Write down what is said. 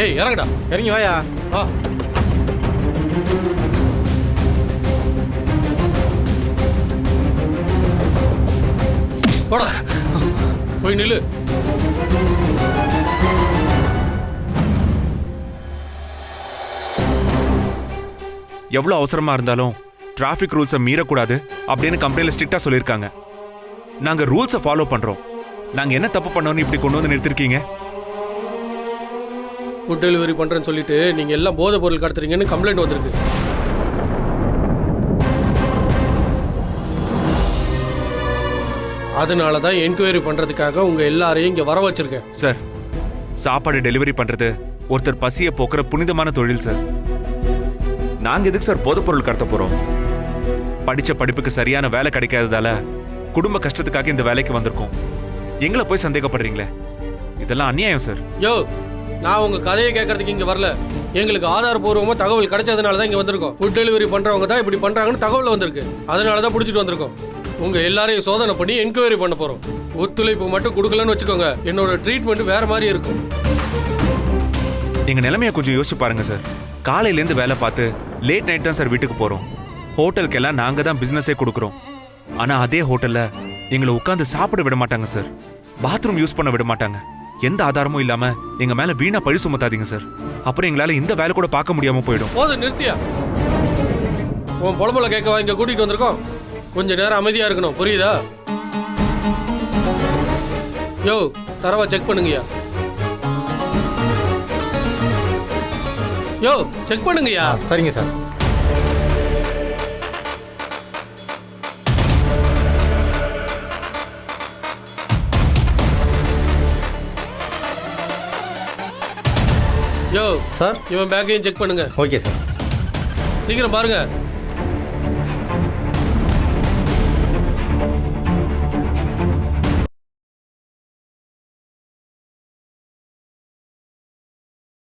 ஏய் இறங்குடா. இறங்கி வாயா. வா. போடா போய் நில்லு. எவ்வளவு அவசரமா இருந்தாலும் டிராஃபிக் ரூல்ஸை மீறக்கூடாது அப்படின்னு கம்பெனில ஸ்ட்ரிக்டா சொல்லியிருக்காங்க. நாங்க ரூல்ஸை ஃபாலோ பண்றோம். நாங்க என்ன தப்பு பண்ணோம்னு இப்படி கொண்டு வந்து நிறுத்திருக்கீங்க? ஃபுட் டெலிவரி பண்றேன்னு சொல்லிட்டு நீங்க எல்லாம் போதை பொருள் கடத்துறீங்கன்னு கம்ப்ளைண்ட் வந்திருக்கு. அதனால தான் என்கொயரி பண்றதுக்காக உங்க எல்லாரையும் இங்க வர வச்சிருக்கேன். சார், சாப்பாடு டெலிவரி பண்றது ஒருத்தர் பசியை போக்குற புனிதமான தொழில் சார். நாங்க எதுக்கு சார் போதைப் பொருள் கடத்த போறோம்? படிச்ச படிப்புக்கு சரியான வேலை கிடைக்காததால குடும்ப கஷ்டத்துக்காக இந்த வேலைக்கு வந்திருக்கோம். எங்களை போய் சந்தேகப்படுறீங்களே, இதெல்லாம் அநியாயம் சார். யோ, நான் உங்க கதையை கேட்கறதுக்கு இங்க வரல. எங்களுக்கு ஆதாரபூர்வமா தகவல் கிடைச்சதுனால தான் இங்க வந்திருக்கோம். ஃபுட் டெலிவரி பண்றவங்க தான் இப்படி பண்றாங்கன்னு தகவல் வந்திருக்கு. அதனால தான் பிடிச்சிட்டு வந்திருக்கோம். உங்க எல்லாரையும் சோதனை பண்ணி என்கொயரி பண்ண போறோம். ஒத்துழைப்பு மட்டும் கொடுக்கலன்னு வச்சுக்கோங்க, என்னோட ட்ரீட்மெண்ட் வேற மாதிரி இருக்கும். எங்க நிலைமையை கொஞ்சம் யோசிச்சு பாருங்க சார். காலையில இருந்து வேலை பார்த்து லேட் நைட் தான் சார் வீட்டுக்கு போறோம். ஹோட்டலுக்கெல்லாம் நாங்க தான் பிசினஸே கொடுக்குறோம். ஆனா அதே ஹோட்டல்ல எங்களை உட்கார்ந்து சாப்பிட விட மாட்டாங்க சார். பாத்ரூம் யூஸ் பண்ண விட மாட்டாங்க. எந்த ஆதாரமும் இல்லாம எங்க மேல வீணா பழி சுமத்தாதீங்க சார். அப்புறம் எங்களால இந்த வேலை கூட பார்க்க முடியாம போயிடும். போதும், நிறுத்தியா? உன் புலம்புல கேட்கவா இங்க கூட்டிட்டு வந்திருக்கோம்? கொஞ்ச நேரம் அமைதியா இருக்கணும், புரியுதா? யோ, தரவா செக் பண்ணுங்கய்யா. யோ, செக் பண்ணுங்கய்யா. சரிங்க சார். யோ சார். இவன் பேக்கையும் செக் பண்ணுங்க. Okay sir. சீக்கிரம் பாருங்க.